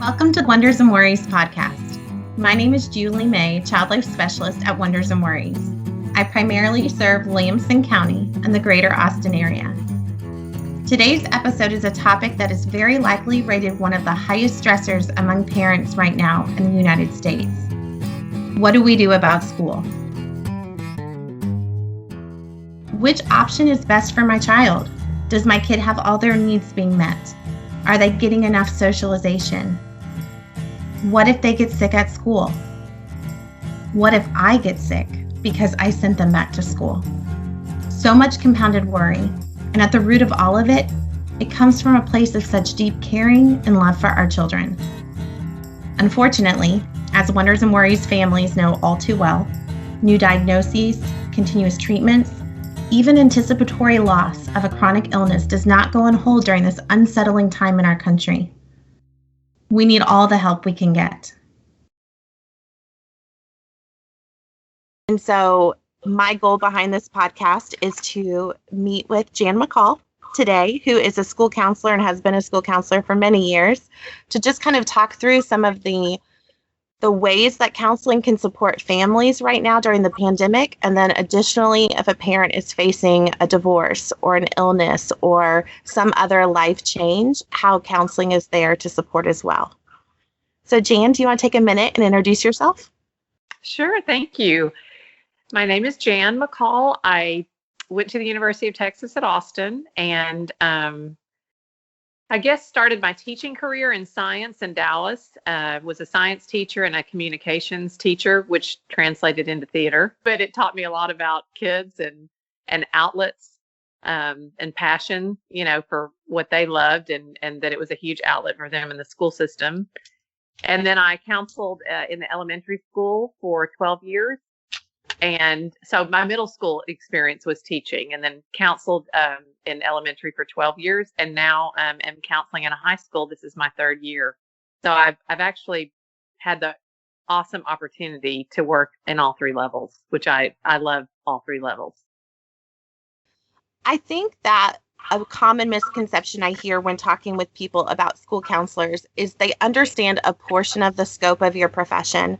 Welcome to Wonders and Worries podcast. My name is Julie May, Child Life Specialist at Wonders and Worries. I primarily serve Williamson County and the greater Austin area. Today's episode is a topic that is very likely rated one of the highest stressors among parents right now in the United States. What do we do about school? Which option is best for my child? Does my kid have all their needs being met? Are they getting enough socialization? What if they get sick at school? What if I get sick because I sent them back to school? So much compounded worry, and at the root of all of it, it comes from a place of such deep caring and love for our children. Unfortunately, as Wonders and Worries families know all too well, new diagnoses, continuous treatments, even anticipatory loss of a chronic illness does not go on hold during this unsettling time in our country. We need all the help we can get. And so my goal behind this podcast is to meet with Jan McCall today, who is a school counselor and has been a school counselor for many years, to just kind of talk through some of the ways that counseling can support families right now during the pandemic. And then additionally, if a parent is facing a divorce or an illness or some other life change, how counseling is there to support as well. So Jan, do you want to take a minute and introduce yourself? Sure, thank you. My name is Jan McCall. I went to the University of Texas at Austin and started my teaching career in science in Dallas. Was a science teacher and a communications teacher, which translated into theater. But it taught me a lot about kids and outlets and passion, for what they loved and that it was a huge outlet for them in the school system. And then I counseled in the elementary school for 12 years. And so my middle school experience was teaching, and then counseled in elementary for 12 years, and now am counseling in a high school. This is my third year. So I've actually had the awesome opportunity to work in all three levels, which I love all three levels. I think that a common misconception I hear when talking with people about school counselors is they understand a portion of the scope of your profession,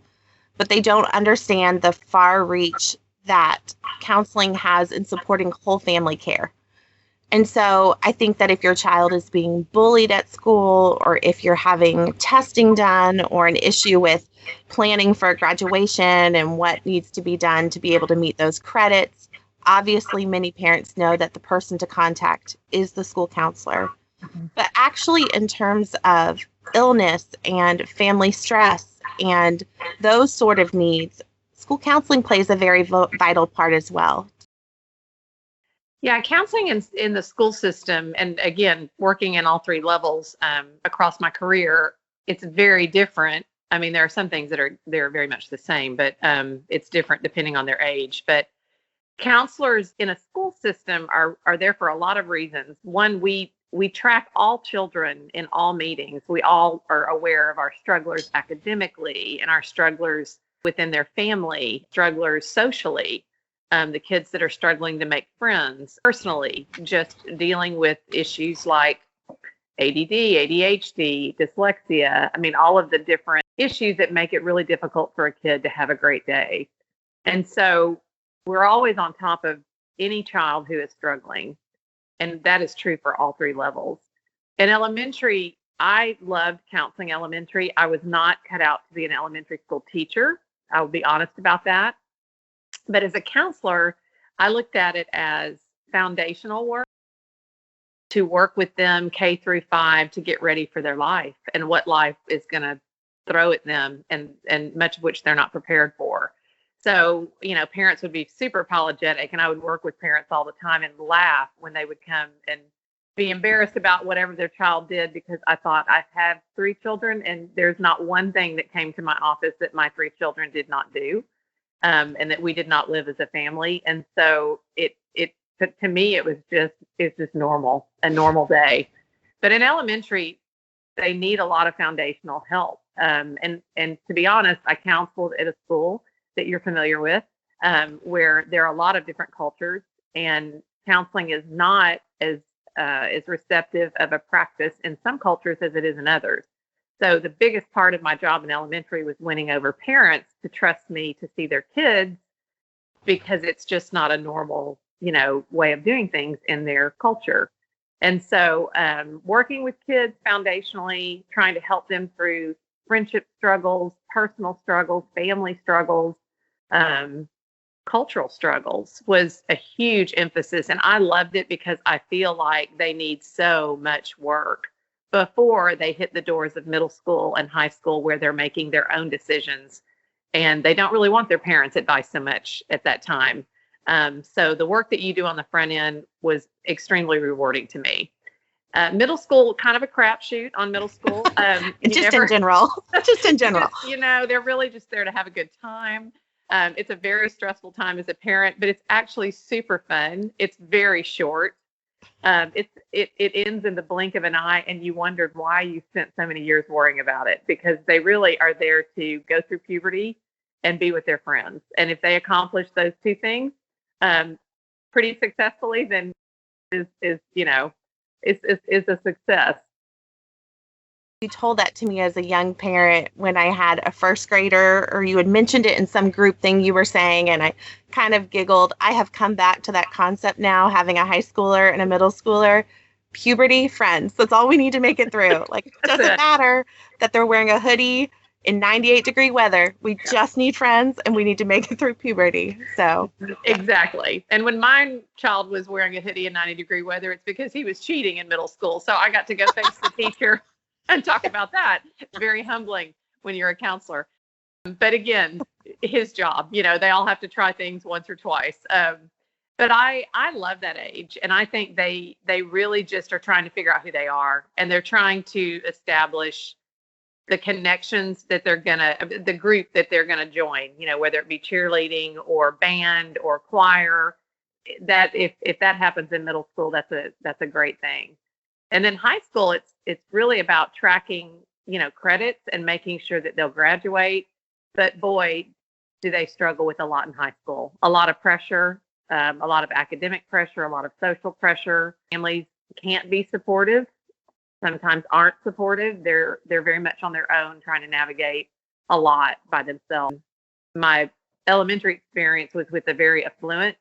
but they don't understand the far reach that counseling has in supporting whole family care. And so I think that if your child is being bullied at school, or if you're having testing done, or an issue with planning for graduation and what needs to be done to be able to meet those credits, obviously many parents know that the person to contact is the school counselor. Mm-hmm. But actually, in terms of illness and family stress and those sort of needs, school counseling plays a very vital part as well. Yeah, counseling in the school system, and again, working in all three levels across my career, it's very different. I mean, there are some things that are very much the same, but it's different depending on their age. But counselors in a school system are there for a lot of reasons. One, we track all children in all meetings. We all are aware of our strugglers academically and our strugglers within their family, strugglers socially, the kids that are struggling to make friends, personally, just dealing with issues like ADD, ADHD, dyslexia. I mean, all of the different issues that make it really difficult for a kid to have a great day. And so we're always on top of any child who is struggling. And that is true for all three levels. In elementary, I loved counseling elementary. I was not cut out to be an elementary school teacher. I will be honest about that. But as a counselor, I looked at it as foundational work, to work with them K through 5 to get ready for their life and what life is going to throw at them, and much of which they're not prepared for. So, parents would be super apologetic, and I would work with parents all the time and laugh when they would come and be embarrassed about whatever their child did, because I thought, I have 3 children and there's not one thing that came to my office that my 3 children did not do, and that we did not live as a family. And so to me, it was just normal, a normal day. But in elementary, they need a lot of foundational help. And to be honest, I counseled at a school that you're familiar with, where there are a lot of different cultures, and counseling is not as receptive of a practice in some cultures as it is in others. So the biggest part of my job in elementary was winning over parents to trust me to see their kids, because it's just not a normal, way of doing things in their culture. And so working with kids foundationally, trying to help them through friendship struggles, personal struggles, family struggles, um, cultural struggles was a huge emphasis. And I loved it because I feel like they need so much work before they hit the doors of middle school and high school, where they're making their own decisions. And they don't really want their parents' advice so much at that time. So the work that you do on the front end was extremely rewarding to me. Middle school, kind of a crapshoot on middle school. In general, just in general. They're really just there to have a good time. It's a very stressful time as a parent, but it's actually super fun. It's very short. It ends in the blink of an eye, and you wondered why you spent so many years worrying about it, because they really are there to go through puberty and be with their friends. And if they accomplish those two things pretty successfully, then is a success. You told that to me as a young parent when I had a first grader, or you had mentioned it in some group thing you were saying, and I kind of giggled. I have come back to that concept now, having a high schooler and a middle schooler. Puberty, friends. That's all we need to make it through. Like, it doesn't matter that they're wearing a hoodie in 98-degree weather. We just need friends, and we need to make it through puberty. So exactly. And when my child was wearing a hoodie in 90-degree weather, it's because he was cheating in middle school. So I got to go face the teacher and talk about that. It's very humbling when you're a counselor. But again, his job, they all have to try things once or twice. But I love that age. And I think they really just are trying to figure out who they are. And they're trying to establish the connections that the group that they're going to join, whether it be cheerleading or band or choir. That if that happens in middle school, that's a great thing. And then high school, it's really about tracking, credits and making sure that they'll graduate. But boy, do they struggle with a lot in high school. A lot of pressure, a lot of academic pressure, a lot of social pressure. Families can't be supportive, sometimes aren't supportive. They're very much on their own, trying to navigate a lot by themselves. My elementary experience was with a very affluent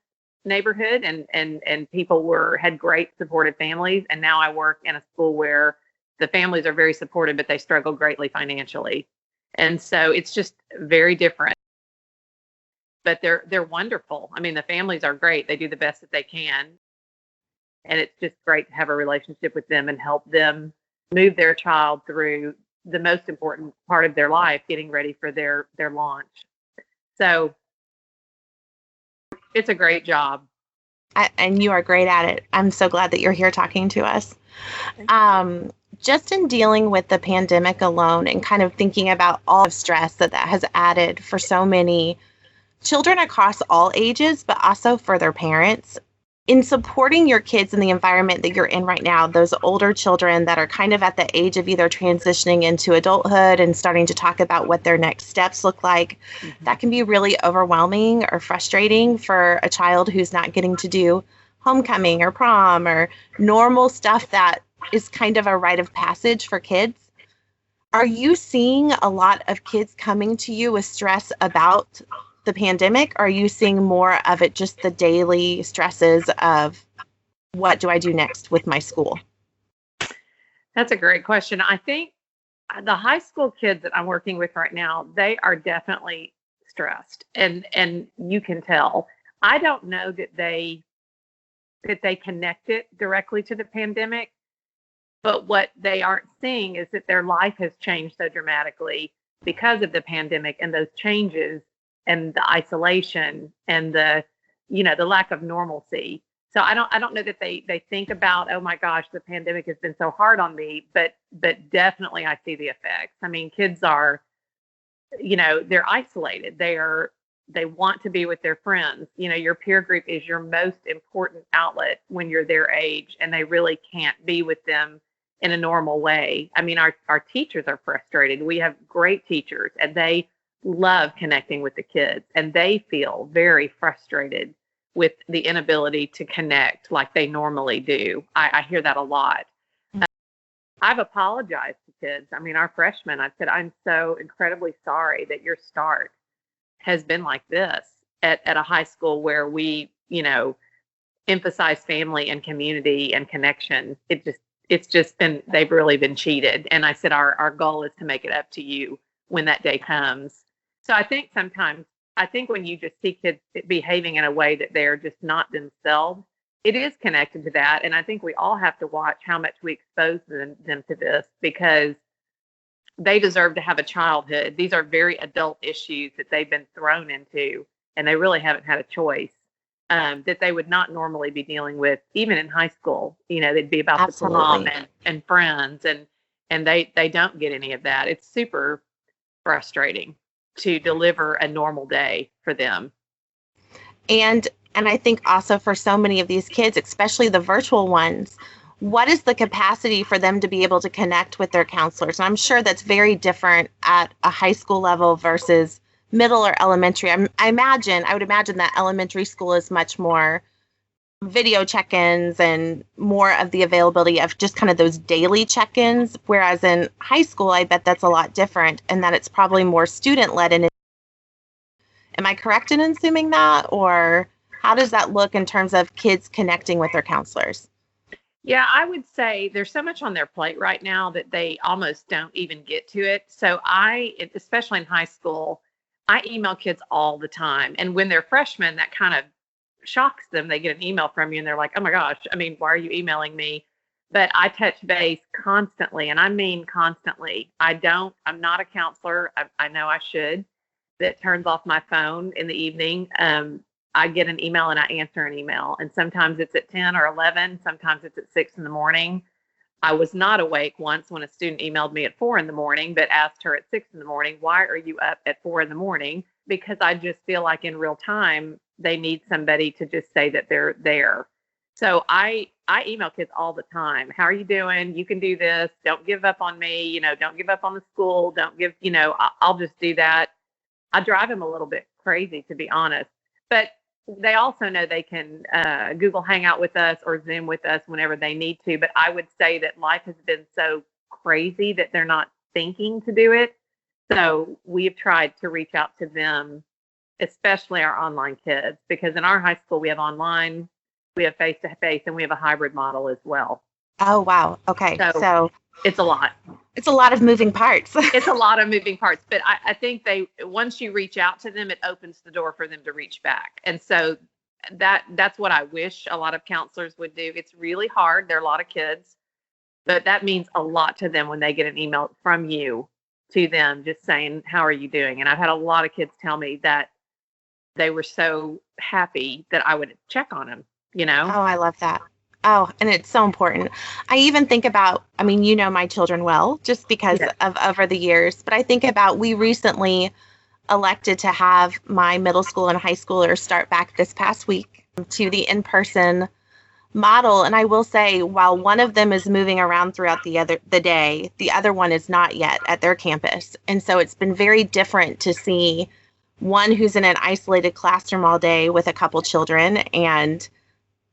neighborhood, and people had great supportive families. And now I work in a school where the families are very supportive, but they struggle greatly financially. And so it's just very different. But they're wonderful. I mean, the families are great. They do the best that they can. And it's just great to have a relationship with them and help them move their child through the most important part of their life, getting ready for their launch. So it's a great job. And you are great at it. I'm so glad that you're here talking to us. Just in dealing with the pandemic alone and kind of thinking about all of stress that has added for so many children across all ages, but also for their parents, in supporting your kids in the environment that you're in right now, those older children that are kind of at the age of either transitioning into adulthood and starting to talk about what their next steps look like, that can be really overwhelming or frustrating for a child who's not getting to do homecoming or prom or normal stuff that is kind of a rite of passage for kids. Are you seeing a lot of kids coming to you with stress about the pandemic? Or are you seeing more of it just the daily stresses of what do I do next with my school? That's a great question. I think the high school kids that I'm working with right now, they are definitely stressed, and you can tell. I don't know that they connect it directly to the pandemic, but what they aren't seeing is that their life has changed so dramatically because of the pandemic, and those changes and the isolation and the lack of normalcy. So I don't know that they think about, oh my gosh, the pandemic has been so hard on me, but definitely I see the effects. I mean, kids are, they're isolated. They want to be with their friends. Your peer group is your most important outlet when you're their age, and they really can't be with them in a normal way. I mean, our teachers are frustrated. We have great teachers, and they love connecting with the kids, and they feel very frustrated with the inability to connect like they normally do. I hear that a lot. I've apologized to kids. I mean, our freshmen, I said, I'm so incredibly sorry that your start has been like this at a high school where we, emphasize family and community and connection. It's just been, they've really been cheated. And I said, our goal is to make it up to you when that day comes. So I think sometimes, I think when you just see kids behaving in a way that they're just not themselves, it is connected to that. And I think we all have to watch how much we expose them to this, because they deserve to have a childhood. These are very adult issues that they've been thrown into, and they really haven't had a choice, that they would not normally be dealing with, even in high school. They'd be about the prom Absolutely. and friends, and they don't get any of that. It's super frustrating to deliver a normal day for them. And I think also for so many of these kids, especially the virtual ones, what is the capacity for them to be able to connect with their counselors? And I'm sure that's very different at a high school level versus middle or elementary. I would imagine that elementary school is much more video check-ins and more of the availability of just kind of those daily check-ins, whereas in high school, I bet that's a lot different, and that it's probably more student-led. And am I correct in assuming that, or how does that look in terms of kids connecting with their counselors? Yeah, I would say there's so much on their plate right now that they almost don't even get to it. So especially in high school, I email kids all the time. And when they're freshmen, that kind of shocks them. They get an email from you and they're like, oh my gosh, I mean, why are you emailing me? But I touch base constantly, and I mean constantly. I'm not a counselor. I know I should. That turns off my phone in the evening. I get an email and I answer an email. And sometimes it's at 10 or 11. Sometimes it's at 6 in the morning. I was not awake once when a student emailed me at 4 in the morning, but asked her at 6 in the morning, why are you up at 4 in the morning? Because I just feel like in real time, they need somebody to just say that they're there. So I email kids all the time. How are you doing? You can do this. Don't give up on me. Don't give up on the school. Don't give, I'll just do that. I drive them a little bit crazy, to be honest. But they also know they can Google Hangout with us or Zoom with us whenever they need to. But I would say that life has been so crazy that they're not thinking to do it. So we've tried to reach out to them, especially our online kids, because in our high school, we have online, we have face-to-face, and we have a hybrid model as well. Oh, wow. Okay. So it's a lot. It's a lot of moving parts. It's a lot of moving parts, but I think once you reach out to them, it opens the door for them to reach back. And so that's what I wish a lot of counselors would do. It's really hard. There are a lot of kids, but that means a lot to them when they get an email from you to them just saying, how are you doing? And I've had a lot of kids tell me that they were so happy that I would check on them, Oh, I love that. Oh, and it's so important. I even think about, my children well, just because of over the years, but I think about, we recently elected to have my middle school and high schoolers start back this past week to the in-person model. And I will say, while one of them is moving around throughout the day, the other one is not yet at their campus. And so it's been very different to see one who's in an isolated classroom all day with a couple children, and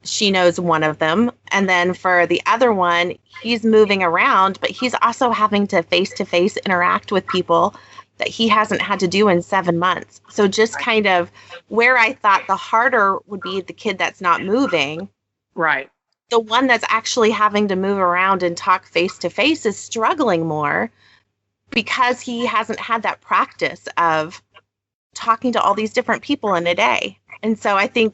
she knows one of them. And then for the other one, he's moving around, but he's also having to face interact with people that he hasn't had to do in 7 months. So just kind of where I thought the harder would be the kid that's not moving. Right. The one that's actually having to move around and talk face to face is struggling more because he hasn't had that practice of talking to all these different people in a day. And so I think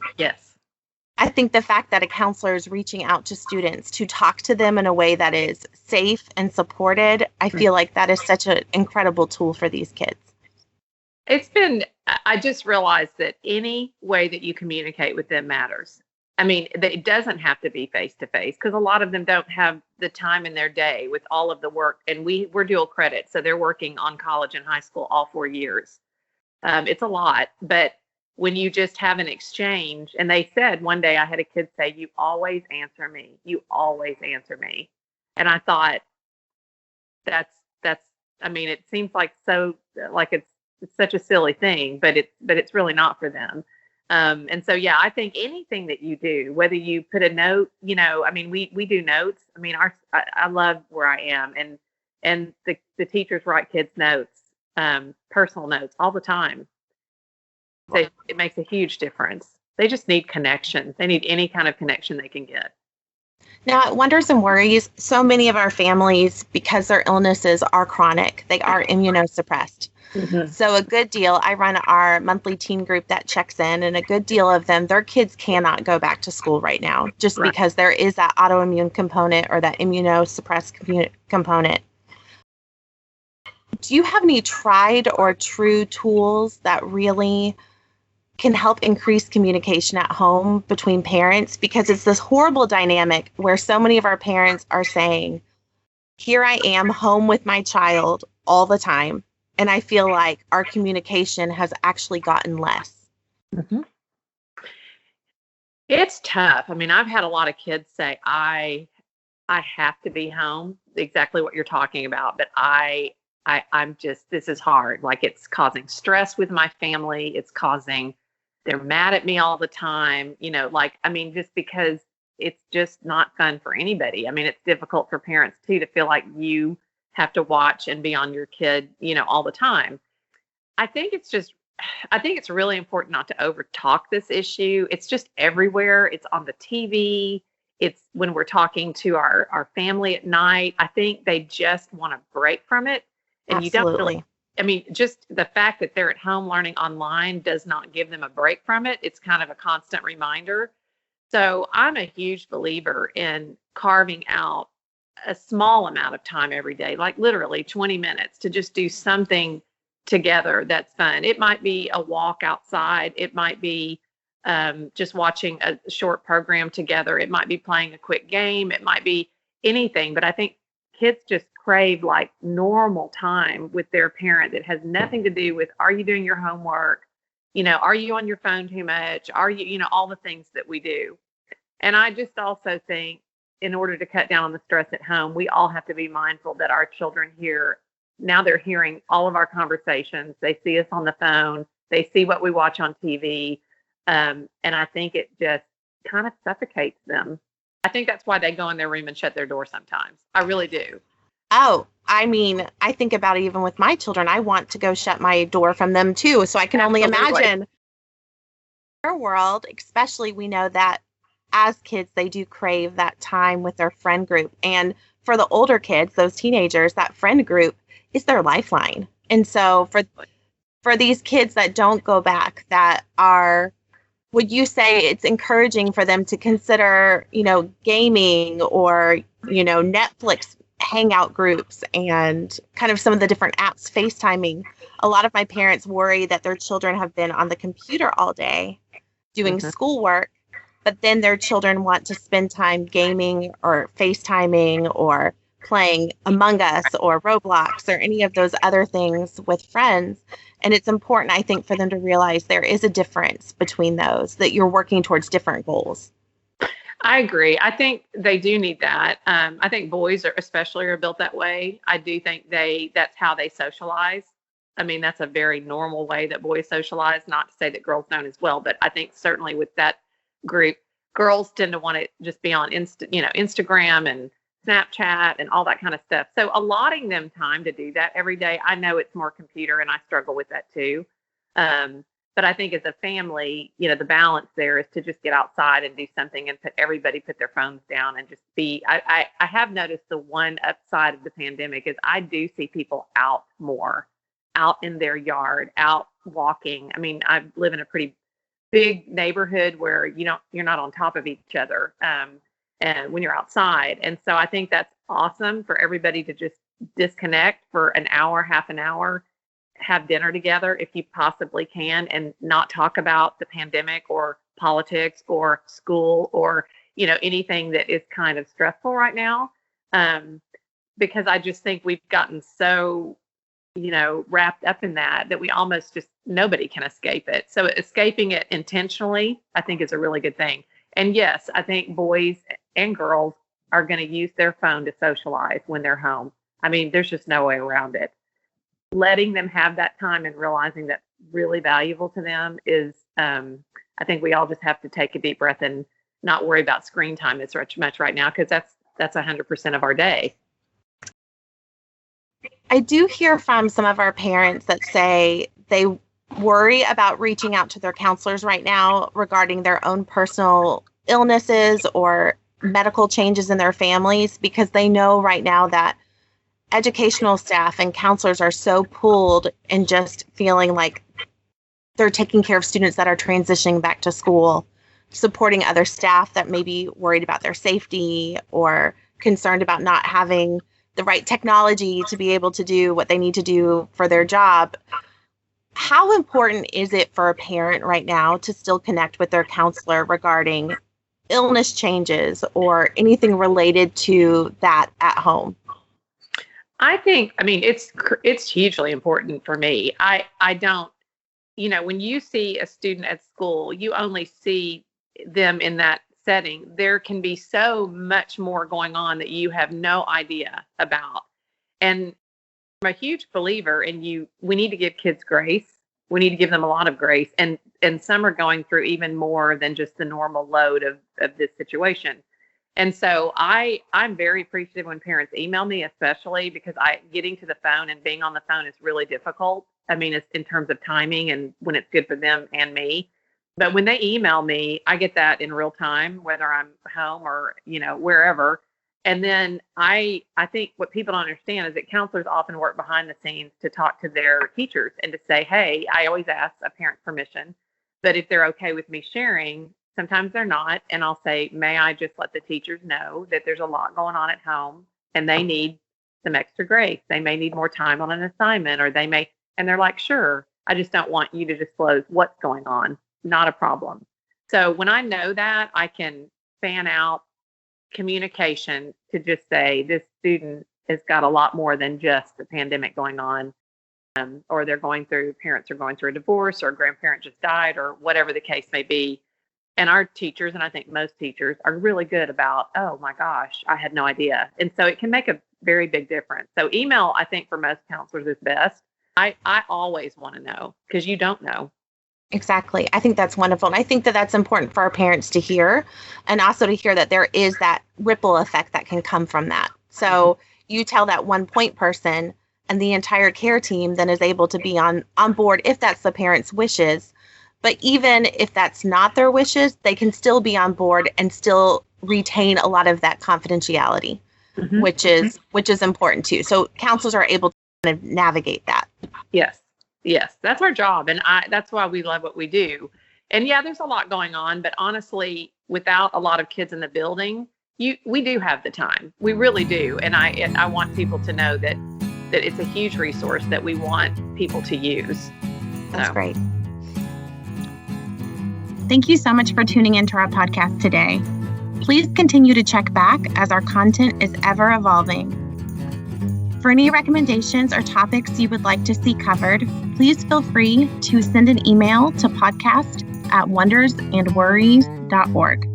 the fact that a counselor is reaching out to students to talk to them in a way that is safe and supported, I feel like that is such an incredible tool for these kids. I just realized that any way that you communicate with them matters. I mean, it doesn't have to be face to face, because a lot of them don't have the time in their day with all of the work. And we're dual credit, so they're working on college and high school all 4 years. It's a lot, but when you just have an exchange, and they said one day, I had a kid say, you always answer me. You always answer me. And I thought, it seems like it's such a silly thing, but it's really not for them. And so, yeah, I think anything that you do, whether you put a note, I mean, we do notes. I mean, I love where I am, and the teachers write kids notes, personal notes all the time. It makes a huge difference. They just need connection. They need any kind of connection they can get. Now, at Wonders and Worries, so many of our families, because their illnesses are chronic, they are immunosuppressed. Mm-hmm. So a good deal, I run our monthly teen group that checks in, and a good deal of them, their kids cannot go back to school right now just Right. because there is that autoimmune component or that immunosuppressed component. Do you have any tried or true tools that really can help increase communication at home between parents? Because it's this horrible dynamic where so many of our parents are saying, here I am home with my child all the time. And I feel like our communication has actually gotten less. Mm-hmm. It's tough. I mean, I've had a lot of kids say, I have to be home, exactly what you're talking about, but I'm just, this is hard. Like, it's causing stress with my family. They're mad at me all the time, I mean, just because it's just not fun for anybody. I mean, it's difficult for parents too, to feel like you have to watch and be on your kid, all the time. I think it's really important not to over talk this issue. It's just everywhere. It's on the TV. It's when we're talking to our family at night. I think they just want a break from it. And you don't really, I mean, just the fact that they're at home learning online does not give them a break from it. It's kind of a constant reminder. So I'm a huge believer in carving out a small amount of time every day, like literally 20 minutes, to just do something together that's fun. It might be a walk outside. It might be just watching a short program together. It might be playing a quick game. It might be anything. But I think kids just crave like normal time with their parent that has nothing to do with, are you doing your homework? Are you on your phone too much? Are you, all the things that we do. And I just also think, in order to cut down on the stress at home, we all have to be mindful that our children here, now they're hearing all of our conversations. They see us on the phone. They see what we watch on TV. And I think it just kind of suffocates them. I think that's why they go in their room and shut their door sometimes. I really do. Oh, I mean, I think about it even with my children. I want to go shut my door from them too. So I can only imagine our world, especially, we know that as kids, they do crave that time with their friend group. And for the older kids, those teenagers, that friend group is their lifeline. And so for these kids that don't go back, that are, would you say it's encouraging for them to consider, gaming or, Netflix hangout groups and kind of some of the different apps, FaceTiming? A lot of my parents worry that their children have been on the computer all day doing schoolwork, but then their children want to spend time gaming or FaceTiming or playing Among Us or Roblox or any of those other things with friends. And it's important, I think, for them to realize there is a difference between those, that you're working towards different goals. I agree. I think they do need that. I think boys are built that way. I do think that's how they socialize. I mean, that's a very normal way that boys socialize, not to say that girls don't as well, but I think certainly with that group, girls tend to want to just be on Instagram and Snapchat and all that kind of stuff. So allotting them time to do that every day, I know it's more computer, and I struggle with that too. But I think as a family, the balance there is to just get outside and do something and everybody put their phones down and just be. I have noticed the one upside of the pandemic is I do see people out more, out in their yard, out walking. I mean, I live in a pretty big neighborhood where you're not on top of each other and when you're outside. And so I think that's awesome for everybody to just disconnect for an hour, half an hour, have dinner together if you possibly can, and not talk about the pandemic or politics or school or anything that is kind of stressful right now, because I just think we've gotten so wrapped up in that we almost just, nobody can escape it. So escaping it intentionally, I think, is a really good thing. And yes, I think boys and girls are going to use their phone to socialize when they're home. I mean, there's just no way around it. Letting them have that time and realizing that's really valuable to them is I think we all just have to take a deep breath and not worry about screen time as much right now, because that's 100% of our day. I do hear from some of our parents that say they worry about reaching out to their counselors right now regarding their own personal illnesses or medical changes in their families, because they know right now that educational staff and counselors are so pulled in just feeling like they're taking care of students that are transitioning back to school, supporting other staff that may be worried about their safety or concerned about not having the right technology to be able to do what they need to do for their job. How important is it for a parent right now to still connect with their counselor regarding illness changes or anything related to that at home? I think, I mean, it's hugely important for me. I don't, when you see a student at school, you only see them in that setting. There can be so much more going on that you have no idea about. And I'm a huge believer in we need to give kids grace. We need to give them a lot of grace. And some are going through even more than just the normal load of this situation. And so I'm very appreciative when parents email me, especially because getting to the phone and being on the phone is really difficult. I mean, it's in terms of timing and when it's good for them and me. But when they email me, I get that in real time, whether I'm home or, wherever. And then I think what people don't understand is that counselors often work behind the scenes to talk to their teachers and to say, hey, I always ask a parent's permission, but if they're okay with me sharing, sometimes they're not. And I'll say, may I just let the teachers know that there's a lot going on at home and they need some extra grace. They may need more time on an assignment, or and they're like, sure, I just don't want you to disclose what's going on. Not a problem. So when I know that, I can fan out communication to just say, this student has got a lot more than just the pandemic going on, or parents are going through a divorce, or a grandparent just died, or whatever the case may be. And our teachers, and I think most teachers, are really good about, oh my gosh, I had no idea. And so it can make a very big difference. So email, I think, for most counselors is best. I always want to know, because you don't know. Exactly. I think that's wonderful. And I think that that's important for our parents to hear, and also to hear that there is that ripple effect that can come from that. So you tell that one point person, and the entire care team then is able to be on board if that's the parent's wishes. But even if that's not their wishes, they can still be on board and still retain a lot of that confidentiality, which is important too. So counselors are able to kind of navigate that. Yes, that's our job. And that's why we love what we do. And yeah, there's a lot going on, but honestly, without a lot of kids in the building, we do have the time. We really do. And I want people to know that it's a huge resource that we want people to use. That's great. Thank you so much for tuning into our podcast today. Please continue to check back as our content is ever evolving. For any recommendations or topics you would like to see covered, please feel free to send an email to podcast@wondersandworries.org.